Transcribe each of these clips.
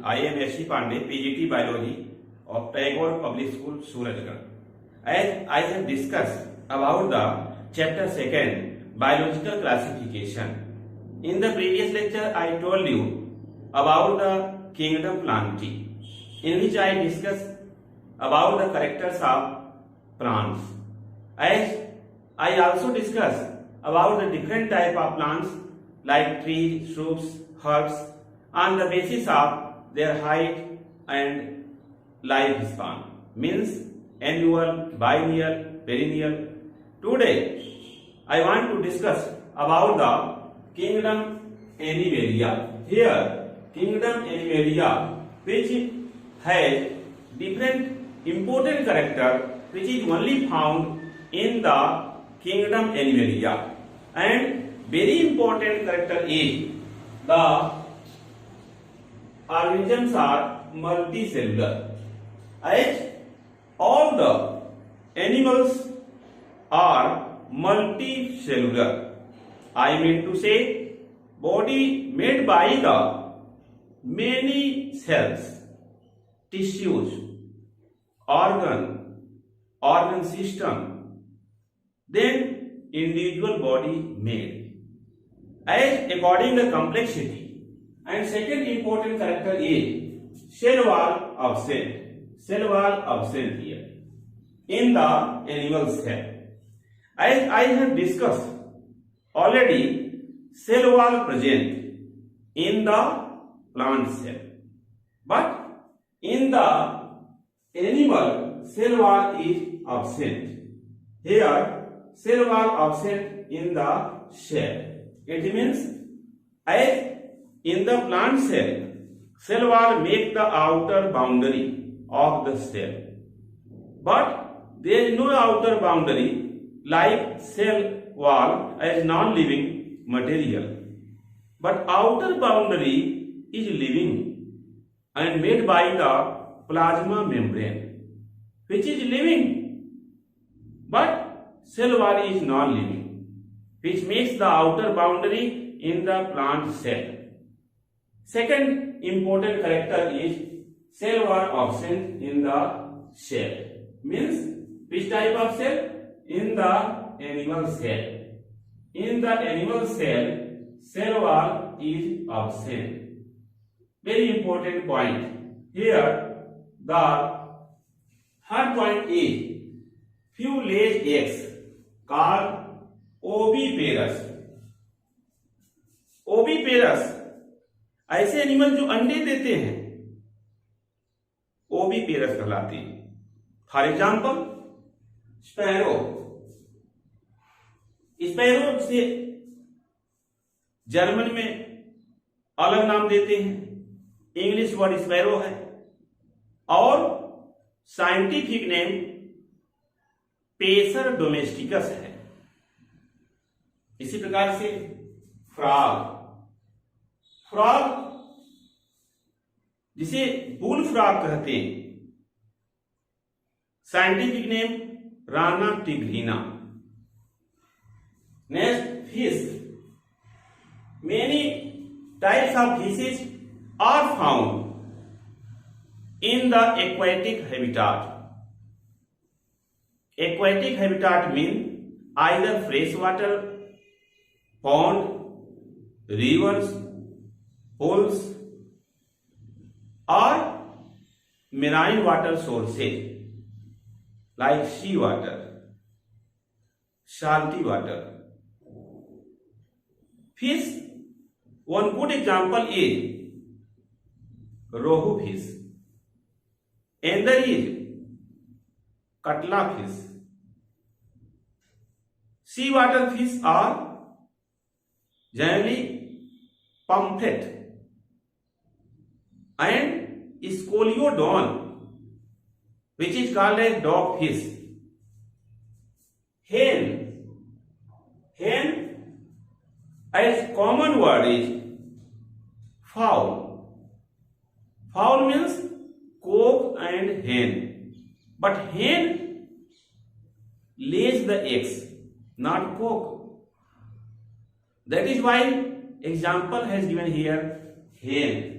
I am S. C. Pandey, PGT Biology of Tagore Public School, Surajgarh. As I have discussed about the chapter 2, biological classification. In the previous lecture, I told you about the kingdom Plantae, in which I discussed about the characters of plants. As I also discussed about the different type of plants like trees, shrubs, herbs on the basis of their height and lifespan, means annual, biennial, perennial. Today I want to discuss about the kingdom Animalia. Here kingdom Animalia, which has different important character which is only found in the kingdom Animalia, and very important character is the organisms are multicellular, as all the animals are multicellular. I mean to say body made by the many cells, tissues, organ system, then individual body made. As according to complexity, and second important character is cell wall absent. Cell wall absent here in the animal cell. As I have discussed already, cell wall present in the plant cell, but in the animal cell wall is absent. Here cell wall absent in the cell. It means as in the plant cell, cell wall make the outer boundary of the cell, but there is no outer boundary like cell wall as non-living material. But outer boundary is living and made by the plasma membrane, which is living, but cell wall is non-living, which makes the outer boundary in the plant cell. Second important character is cell wall absent in the cell. Means which type of cell? In the animal cell. In the animal cell, cell wall is absent. Very important point. Here the third point is few lays eggs called oviparous. Oviparous ऐसे animal जो अंडे देते हैं oviparous कहलाते हैं. For example sparrow. Sparrow से German में अलग नाम देते हैं, इंग्लिश वर्ड स्पैरो है, और साइंटिफिक नेम पेसर डोमेस्टिकस है. इसी प्रकार से फ्रॉग. फ्रॉग जिसे बुल फ्रॉग कहते हैं, scientific name Rana tigrina. Next fish. Many types of fishes are found in the aquatic habitat. Aquatic habitat mean either fresh water, pond, rivers, pools or marine water sources like sea water, salty water. Fish, one good example is rohu fish, another is katla fish. Sea water fish are generally pomfret and scoliodon, which is called as dog fish. Hen. Hen as common word is fowl. Fowl means cock and hen, but hen lays the eggs, not cock. That is why example has given here hen.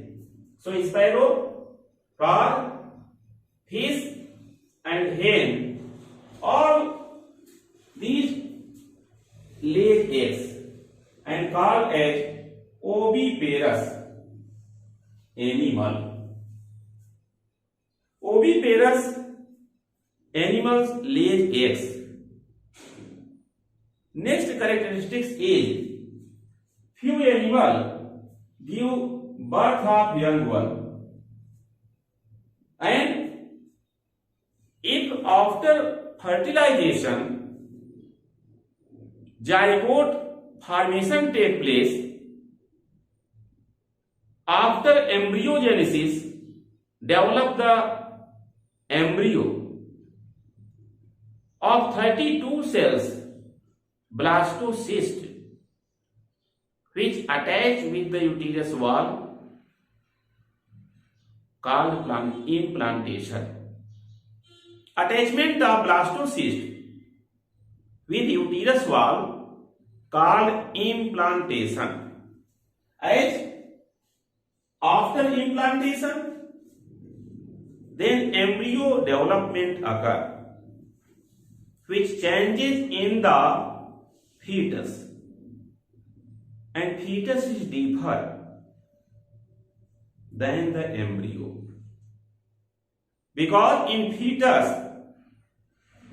So sparrow, frog, fish and hen, all these lay eggs and called as oviparous animal. Oviparous animals lay eggs. Next characteristics is few animals give birth of young one, and if after fertilization zygote formation take place, after embryogenesis develop the embryo of 32 cells blastocyst which attach with the uterus wall called implantation. Attachment of blastocyst with uterus wall called implantation. As after implantation, then embryo development occur, which changes in the fetus, and fetus is deeper than the embryo, because in fetus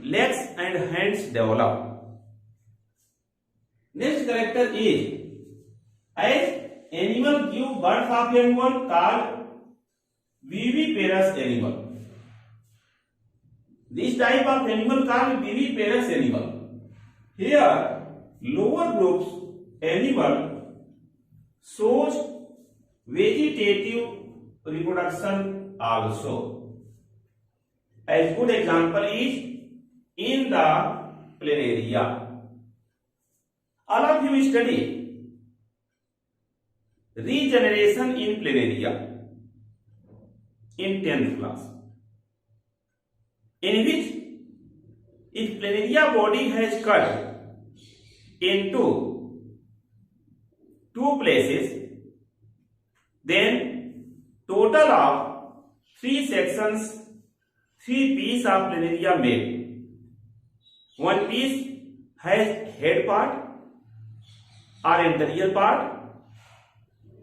legs and hands develop. Next character is, as animal give birth of young one called viviparous animal. This type of animal called viviparous animal. Here lower groups animal shows vegetative reproduction also. As good example is in the planaria. All of you study regeneration in planaria in 10th class, in which if planaria body has cut into two places, then total of 3 sections, 3 pieces of planaria made. One piece has head part or anterior part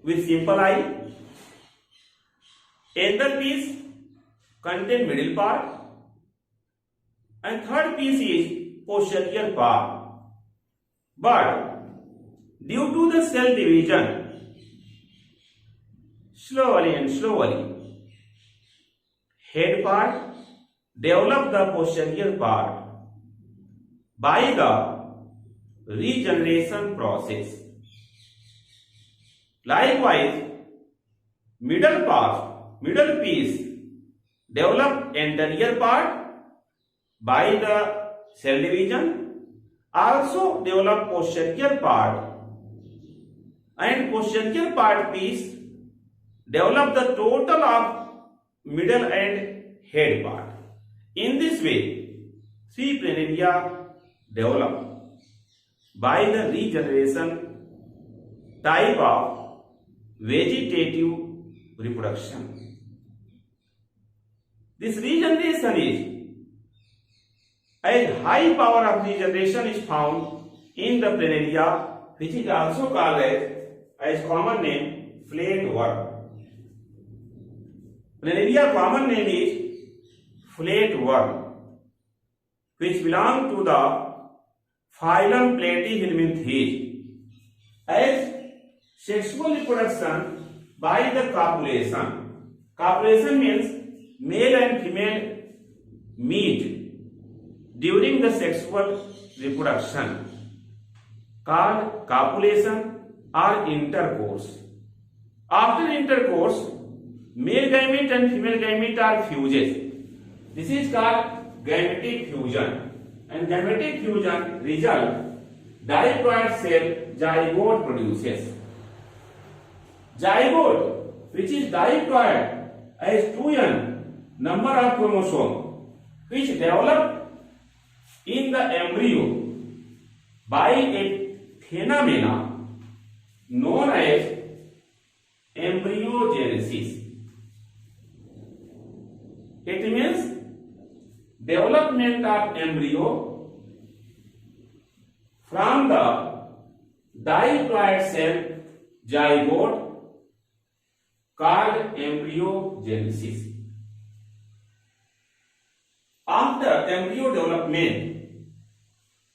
with simple eye. Another piece contain middle part, and third piece is posterior part. But due to the cell division, slowly, head part develop the posterior part by the regeneration process. Likewise, middle piece develop anterior part by the cell division, also develop posterior part, and posterior part piece develop the total of middle and head part. In this way, 3 planaria develop by the regeneration type of vegetative reproduction. This regeneration is, a high power of regeneration is found in the planaria, which is also called as common name flatworm. Planaria common name is flatworm, which belong to the phylum Platyhelminthes. As sexual reproduction by the copulation. Copulation means male and female meet during the sexual reproduction, called copulation or intercourse. After intercourse, male gamete and female gamete are fused. This is called gametic fusion, and gametic fusion result diploid cell zygote produces. Zygote, which is diploid, has 2n number of chromosomes, which develop in the embryo by a phenomena known as embryogenesis. It means development of embryo from the diploid cell zygote called embryogenesis. After embryo development,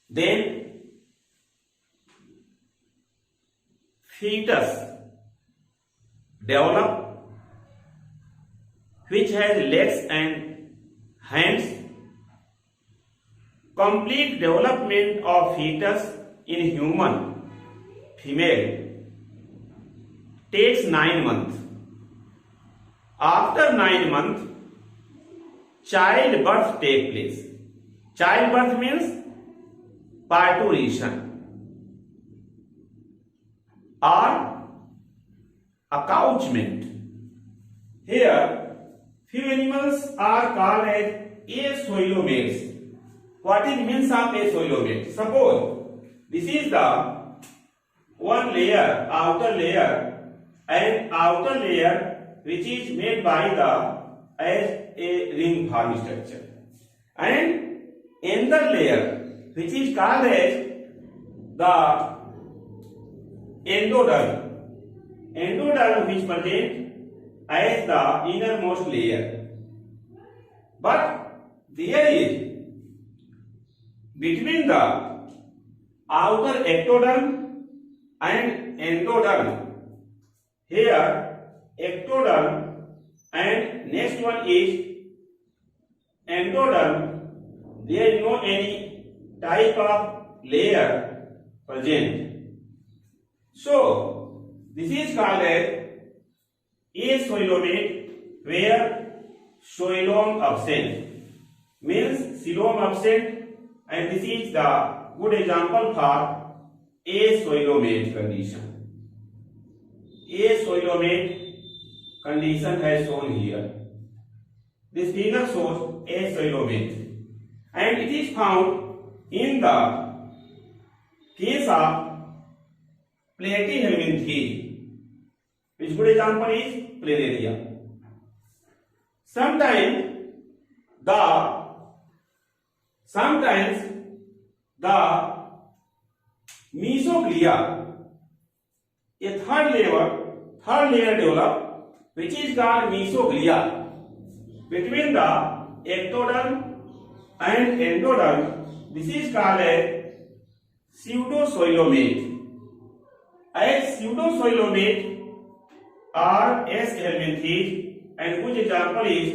then fetus develop, which has legs and hands. Complete development of fetus in human female takes 9 months. After 9 months, childbirth takes place. Childbirth means parturition or accouchement. Here, few animals are called as acoelomates. What is means of acoelomate? Suppose this is the one layer, outer layer, and outer layer which is made by the as a ring form structure, and inner layer which is called as the endoderm. Endoderm which present as the innermost layer, but there is between the outer ectoderm and endoderm. Here ectoderm and next one is endoderm. There is no any type of layer present. So this is called as acoelomate, where xylem absent means xylem absent. And this is the good example for acoelomate condition. Acoelomate condition has shown here. This figure shows acoelomate, and it is found in the case of platyhelminthes, which good example is planaria. Sometimes the mesoglia, a third layer develop, which is called mesoglia, between the ectoderm and endoderm. This is called a pseudocoelomate. As pseudocoelomate are S. helminthes, and whose example is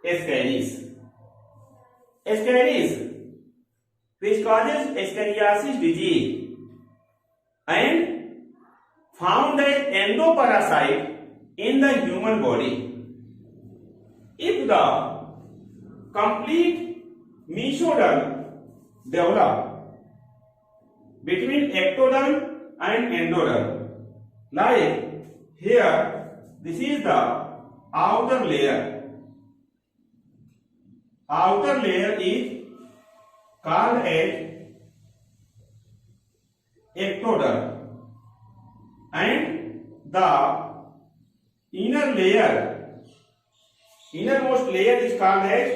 Ascaris. Ascaris, which causes Ascariasis disease and found as endoparasite in the human body. If the complete mesoderm develop between ectoderm and endoderm, like here, this is the outer layer. Outer layer is called as ectoderm, and the inner layer, innermost layer is called as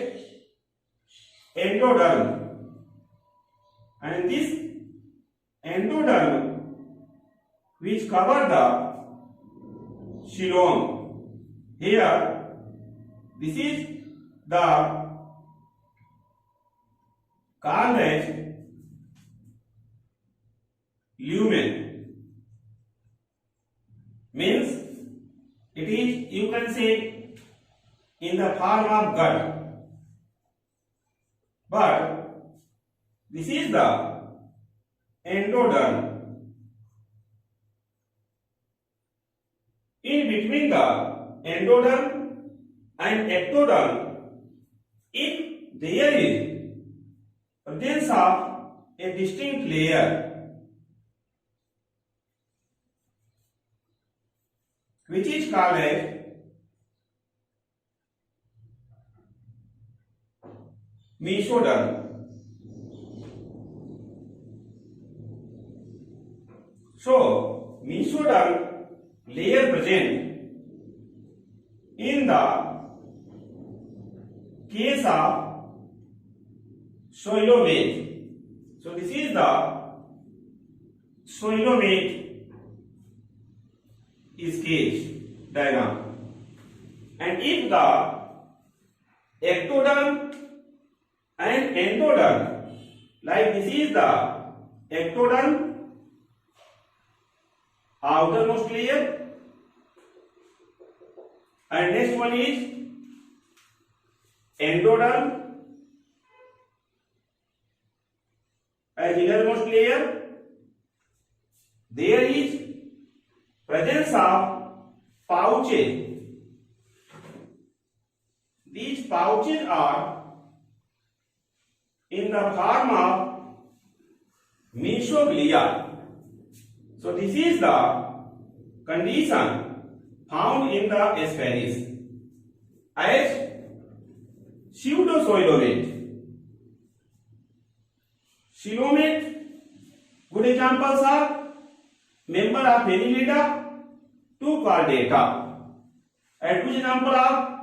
endoderm, and this endoderm which cover the xylem. Here, this is the called as lumen, means it is, you can say, in the form of gut, but this is the endoderm. In between the endoderm and ectoderm, if there is presence of a distinct layer which is called as mesoderm. So mesoderm layer present in the case of coelomate. So this is the coelomate is case diagram. And if the ectoderm and endoderm, like this is the ectoderm, outermost layer, and next one is endoderm as innermost layer. There is presence of pouches. These pouches are in the form of mesoglea. So this is the condition found in the Ascaris as pseudocoelomate. Coelomate, good examples are member of Annelida to Chordata. And good example of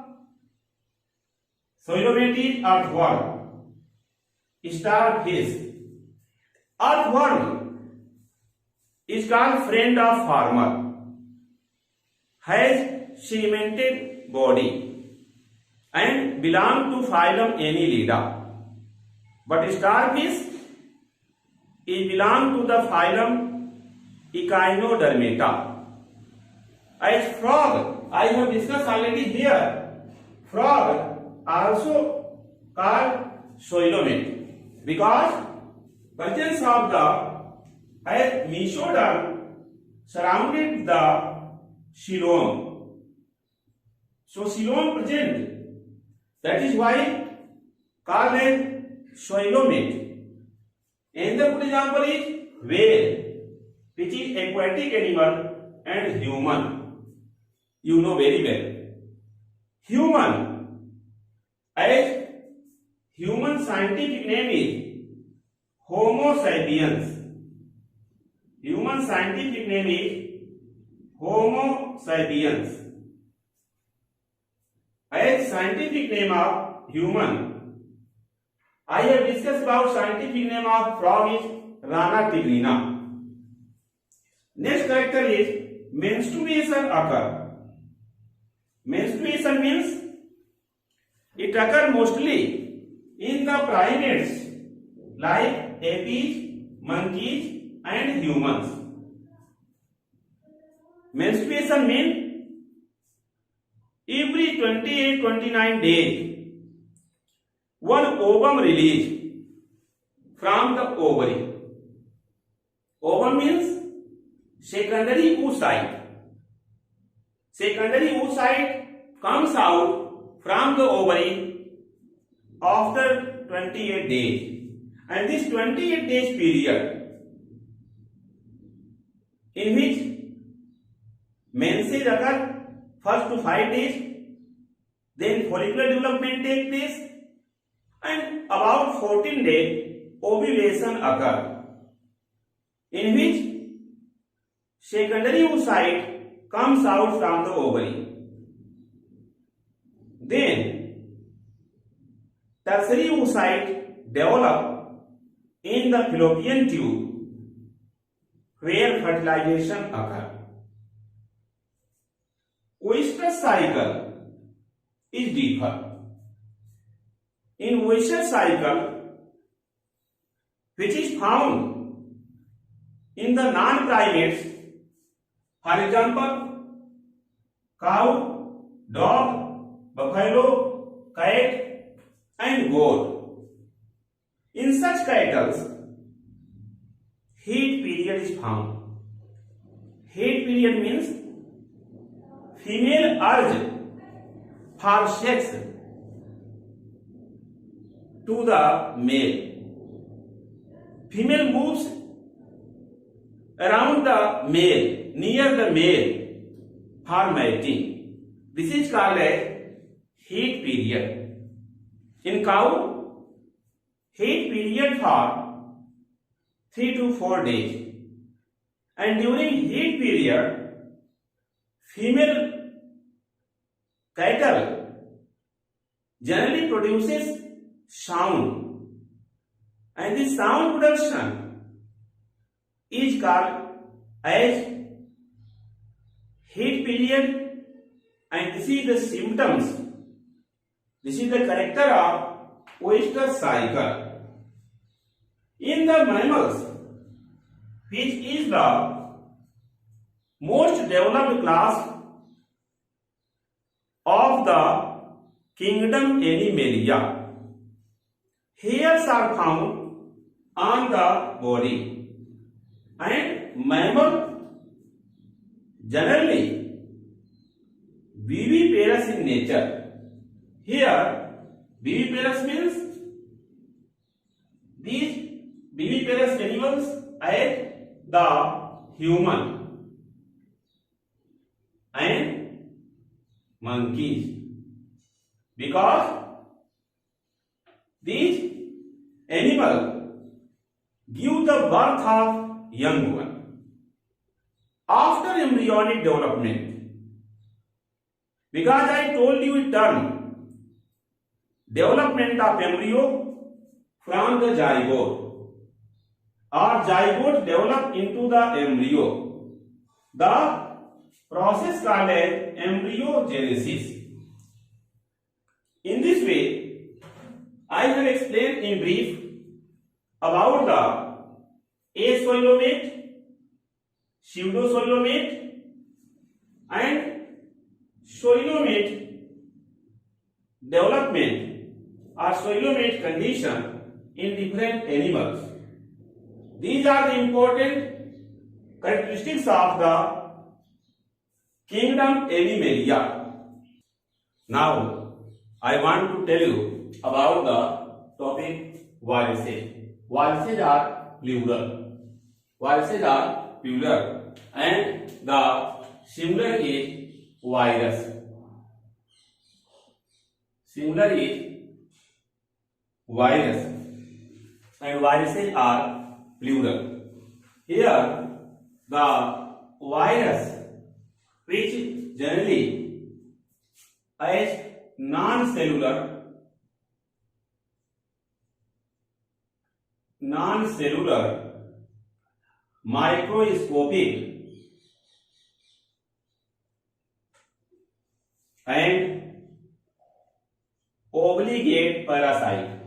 coelomate is earthworm, starfish. Earthworm is called friend of farmer, has segmented body and belong to phylum Annelida. But starfish is belong to the phylum Echinodermata. As frog, I have discussed already here, frog also called coelomate because presence of the as mesoderm surrounded the coelom. So coelom present, that is why called as coelomate. Another good example is whale, which is aquatic animal and human. You know very well. Human, as human scientific name is Homo sapiens. Human scientific name is Homo sapiens. As scientific name of human, I have discussed about scientific name of frog is Rana tigrina. Next character is menstruation occur. Menstruation means it occurs mostly in the primates like apes, monkeys and humans. Menstruation means every 28-29 days one ovum release from the ovary. Ovum means secondary oocyte. Secondary oocyte comes out from the ovary after 28 days. And this 28 days period in which menses occur first to 5 days, then follicular development takes place, and about 14 days ovulation occur, in which secondary oocyte comes out from the ovary. Then tertiary oocyte develop in the fallopian tube where fertilization occurs. Oyster cycle is different. In oyster cycle, which is found in the non-primates, for example, cow, dog, buffalo, cat, and goat. In such cattle, heat period is found. Heat period means female urge for sex to the male. Female moves around the male, near the male for mating. This is called as heat period. In cow, heat period for 3 to 4 days. And during heat period, female cattle generally produces sound, and this sound production is called as heat period, and this is the symptoms. This is the character of oyster cycle. In the mammals, which is the most developed class of the kingdom Animalia, hairs are found on the body, and mammal generally viviparous in nature. Here, viviparous means these viviparous animals as the human and monkeys, because these animals give the birth of young one after embryonic development. Because I told you a term, development of embryo from the zygote, or zygote develop into the embryo. The process called as embryogenesis. In this way, I have explained in brief about the acoelomate, pseudocoelomate, and coelomate development or coelomate condition in different animals. These are the important characteristics of the kingdom Animalia. Now, I want to tell you about the topic viruses. Viruses are plural. Viruses are plural, and the singular is virus. Singular is virus, and viruses are plural. Here, the virus, which generally as non-cellular microscopic and obligate parasite.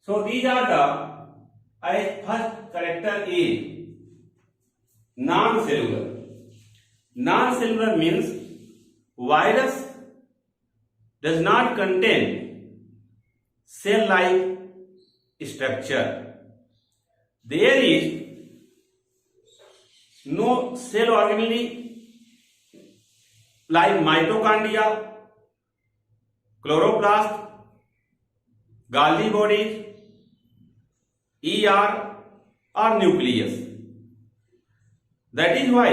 So these are the, as first character is non-cellular. Non-cellular means virus does not contain cell-like structure. There is no cell organelle like mitochondria, chloroplast, Golgi bodies, ER or nucleus. That is why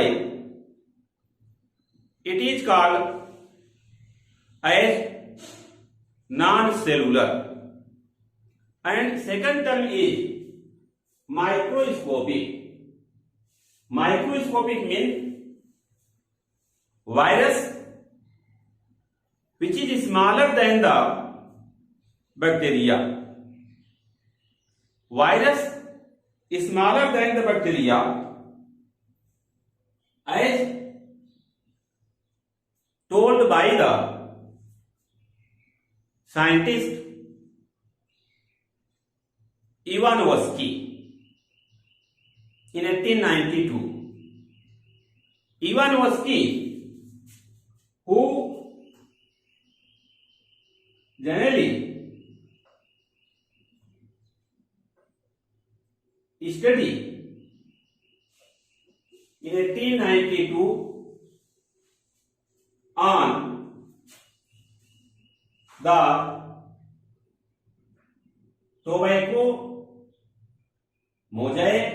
it is called as non-cellular. And second term is microscopic. Microscopic means virus which is smaller than the bacteria. Virus is smaller than the bacteria, as told by the scientist Ivanovsky in 1892. Ivanovsky, who generally studied in 1892 on the tobacco mosaic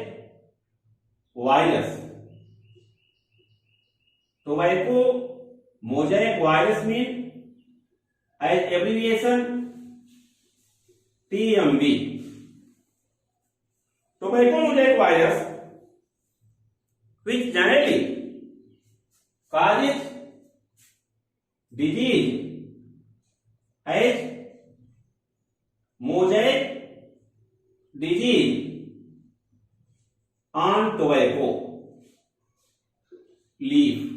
virus. Tobacco mosaic virus means as abbreviation TMV. virus which generally causes disease as mosaic disease on tobacco leaf.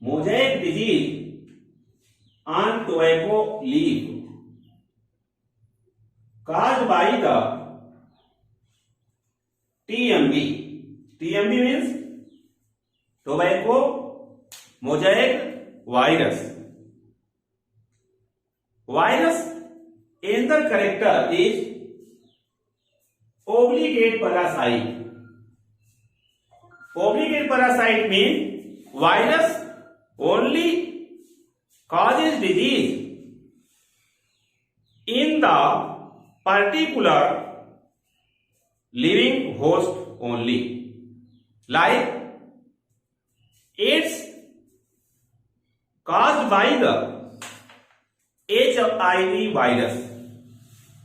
Mosaic disease on tobacco leaf caused by the TMV. TMV means tobacco mosaic virus. Virus another character is obligate parasite. Obligate parasite means virus only causes disease in the particular living host only, like AIDS caused by the HIV virus.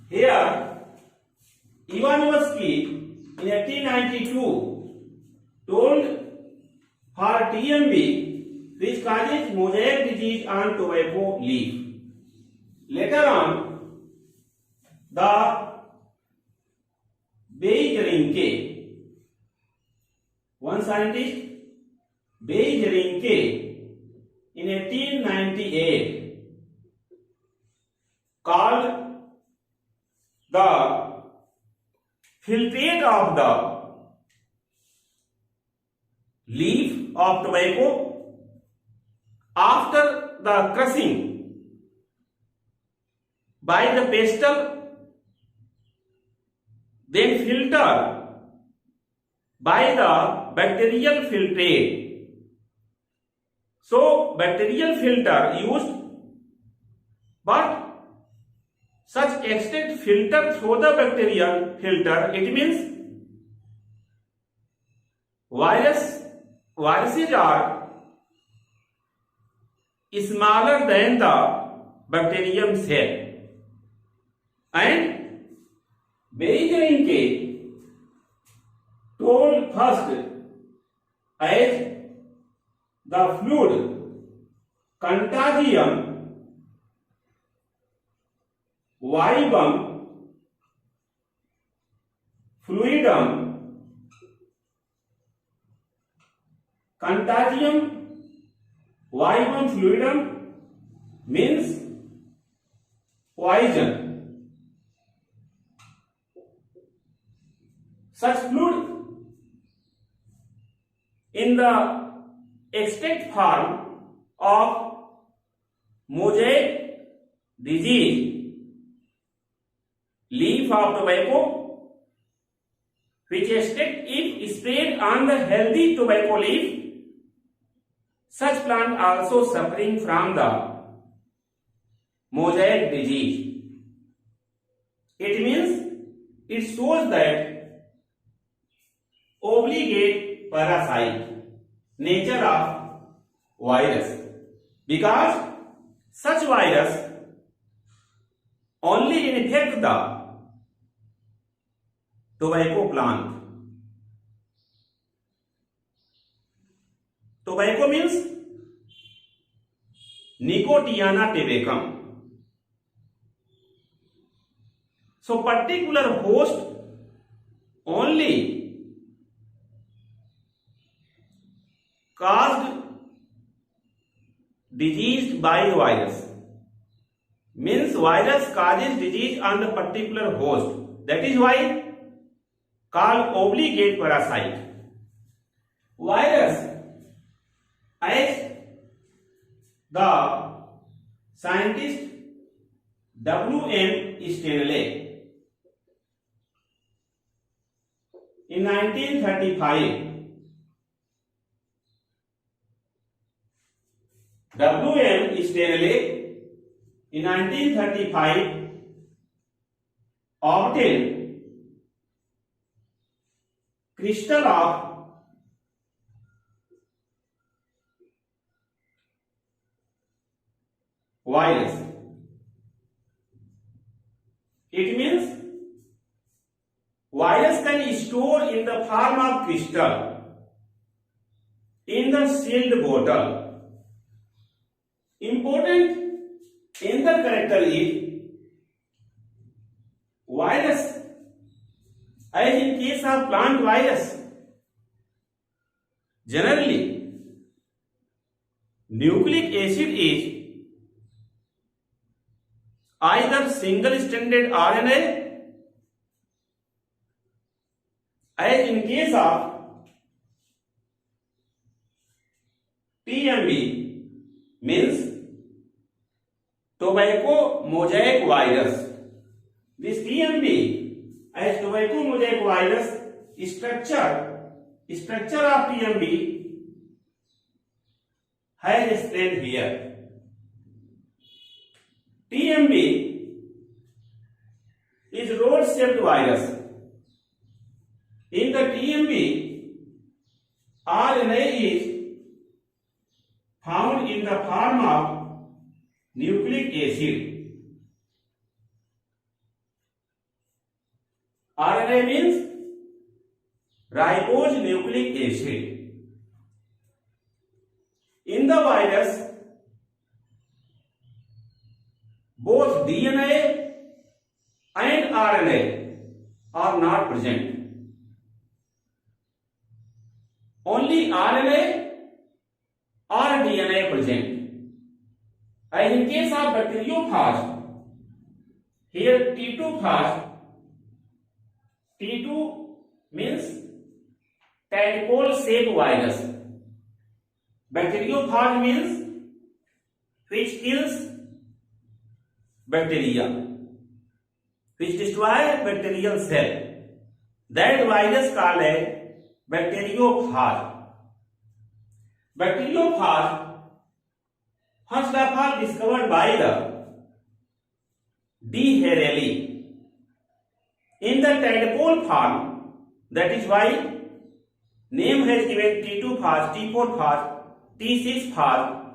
Here Ivanovsky in 1892 told for TMV which causes mosaic disease on tobacco leaf. Later on, the Beijerinck, one scientist, Beijerinck, in 1898 called the filtrate of the leaf of tobacco after the crushing by the pestle, then filter by the bacterial filtrate. So bacterial filter used, but such extract filter through the bacterial filter, it means viruses are smaller than the bacterium cell, and Beijerinck told first as the fluid contagium vivum fluidum contagium vivum fluidum means poison. Such fluid in the extract form of mosaic disease leaf of tobacco, which extract if sprayed on the healthy tobacco leaf, such plant also suffering from the mosaic disease. It means it shows that obligate parasite nature of virus, because such virus only infect the tobacco plant. Tobacco means Nicotiana tabacum. So particular host only caused disease by virus, means virus causes disease on the particular host. That is why called obligate parasite. Virus, as the scientist W.M. Stanley in 1935, W.M. Stanley in 1935 obtained crystal of virus. It means virus can stored in the form of crystal in the sealed bottle. Important another character is virus. As in case of plant virus, generally nucleic acid is either single-stranded RNA, as in case of TMV, means tobacco mosaic virus. This TMV, as tobacco mosaic virus, structure of TMV has explained here. TMV is rod-shaped virus. In the TMV, RNA is found in the form of nucleic acid. RNA means ribose nucleic acid. In the virus, both DNA and RNA are not present. Only RNA or DNA present. As in case of bacteriophage, here T2 phage, T2 means tadpole shaped virus. Bacteriophage means which kills bacteria, which destroy bacterial cell. That virus called as bacteriophage. Bacteriophage first of all discovered by the D. Harrelly in the tadpole form. That is why name has given T2 phage, T4 phage, T6 phage.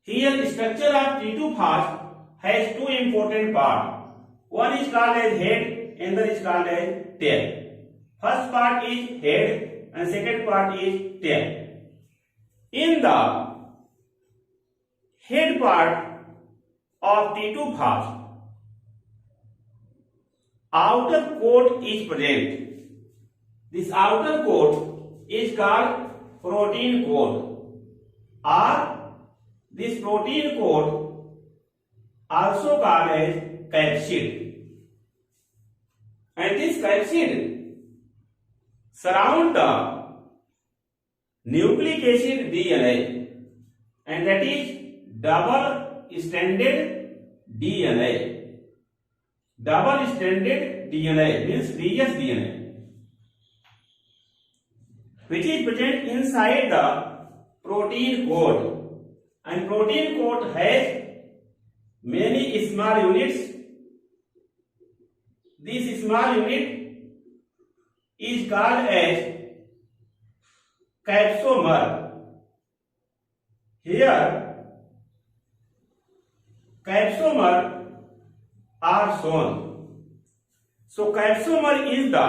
Here structure of T2 phage has two important parts. One is called as head, another is called as tail. First part is head and second part is tail. In the head part of T2 phage, outer coat is present. This outer coat is called protein coat, or this protein coat also called as capsid. And this capsid surround the nucleic acid DNA, and that is double-stranded DNA. Double-stranded DNA means DS DNA, which is present inside the protein coat, and protein coat has many small units. This small unit is called as capsomer. Here capsomer are shown. So capsomer is the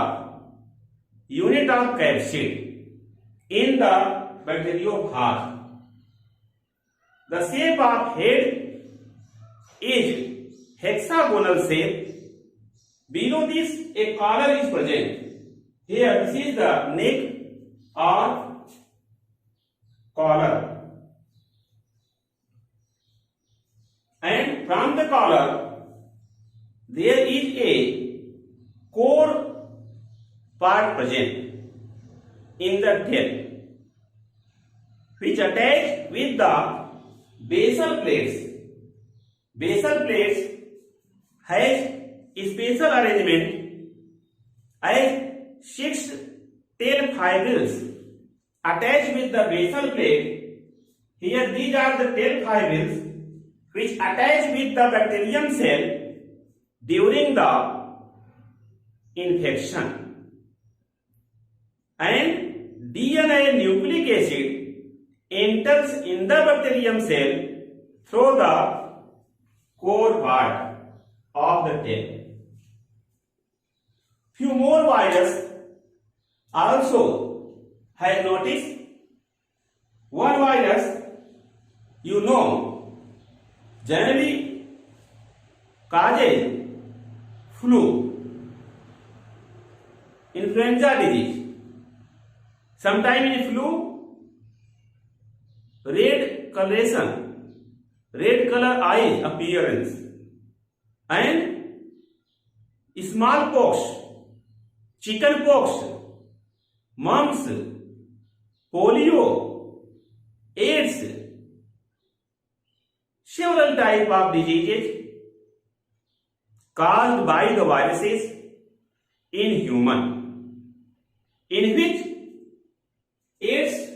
unit of capsid in the bacteriophage. The shape of head is hexagonal shape. Below this a collar is present. Here this is the neck or collar, and from the collar there is a core part present in the tail, which attached with the basal plates. Basal plates has special arrangement as 6 tail fibrils attached with the basal plate. Here these are the tail fibrils which attach with the bacterium cell during the infection, and DNA nucleic acid enters in the bacterium cell through the core part of the tail. Few more virus also has noticed one virus, generally causes flu, influenza disease. Sometimes in flu, red coloration, red color eyes appearance, and smallpox, chickenpox, mumps, polio, AIDS, several types of diseases caused by the viruses in human, in which its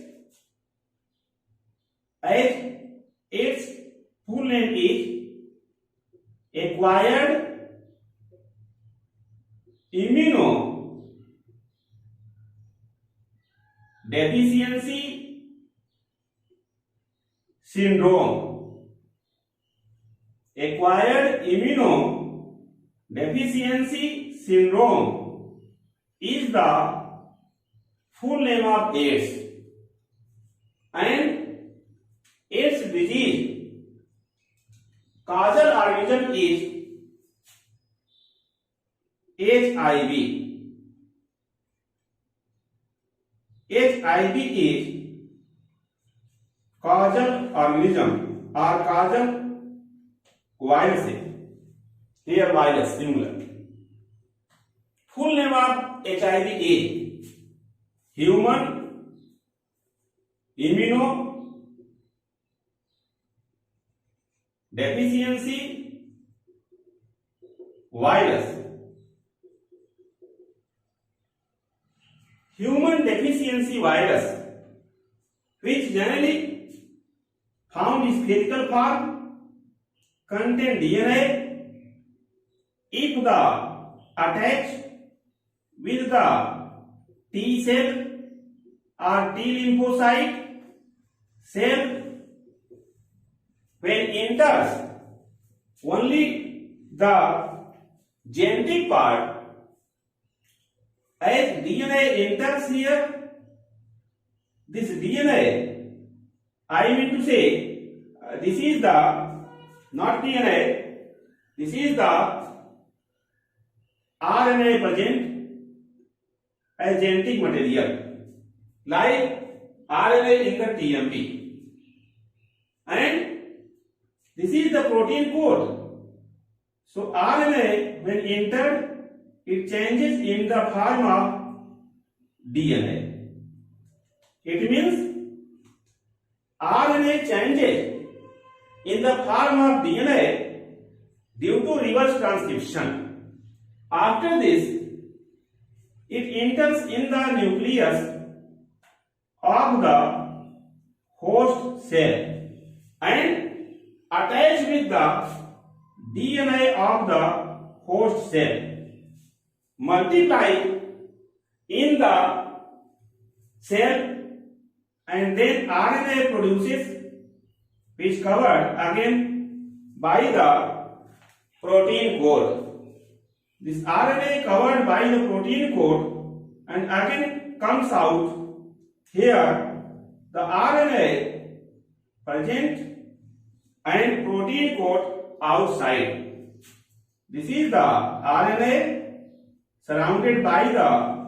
full name is acquired immunodeficiency syndrome. Acquired immunodeficiency syndrome is the full name of AIDS, and AIDS disease causal organism is HIV. HIV is causal organism or causal virus. Here virus singular. Full name of HIV is human immunodeficiency virus. Human deficiency virus, which generally found in spherical form, contain DNA. If the attached with the T cell or T lymphocyte cell, when enters only the genetic part, as DNA enters here, this DNA, I mean to say, this is the, not DNA, this is the RNA present as genetic material, like RNA in the TMP. And this is the protein code. So RNA, when entered, it changes in the form of DNA. It means RNA changes in the form of DNA due to reverse transcription. After this, it enters in the nucleus of the host cell and attached with the DNA of the host cell, multiply in the cell, and then RNA produces, which covered again by the protein code. This RNA covered by the protein code and again comes out here, the RNA present and protein code outside. This is the RNA surrounded by the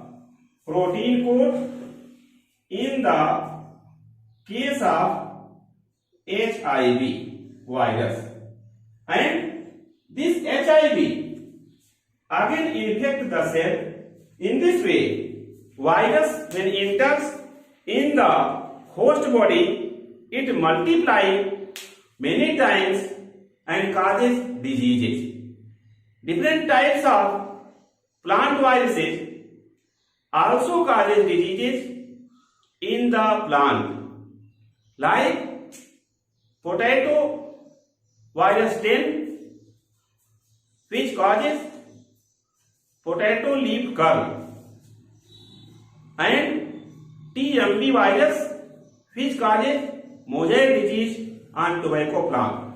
protein code in the case of HIV virus. And this HIV again infect the cell. In this way, virus when enters in the host body, it multiplies many times and causes diseases. Different types of plant viruses also causes diseases in the plant, like potato virus 10, which causes potato leaf curl, and TMP virus, which causes mosaic disease on tobacco plant.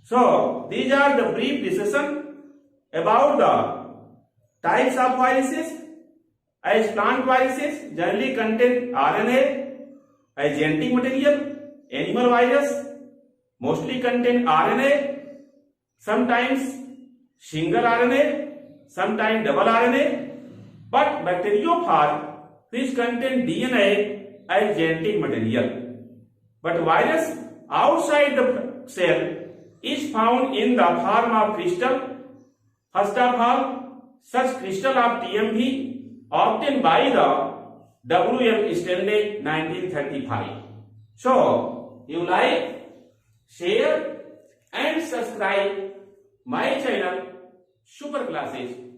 So these are the brief discussion about the types of viruses as plant viruses generally contain RNA as genetic material. Animal virus mostly contain RNA, sometimes single RNA, sometimes double RNA, but bacteriophage which contain DNA as genetic material. But virus outside the cell is found in the form of crystal. First of all, such crystal of TMV obtained by the W.M. Stanley 1935. So, you like, share and subscribe my channel Super Classes.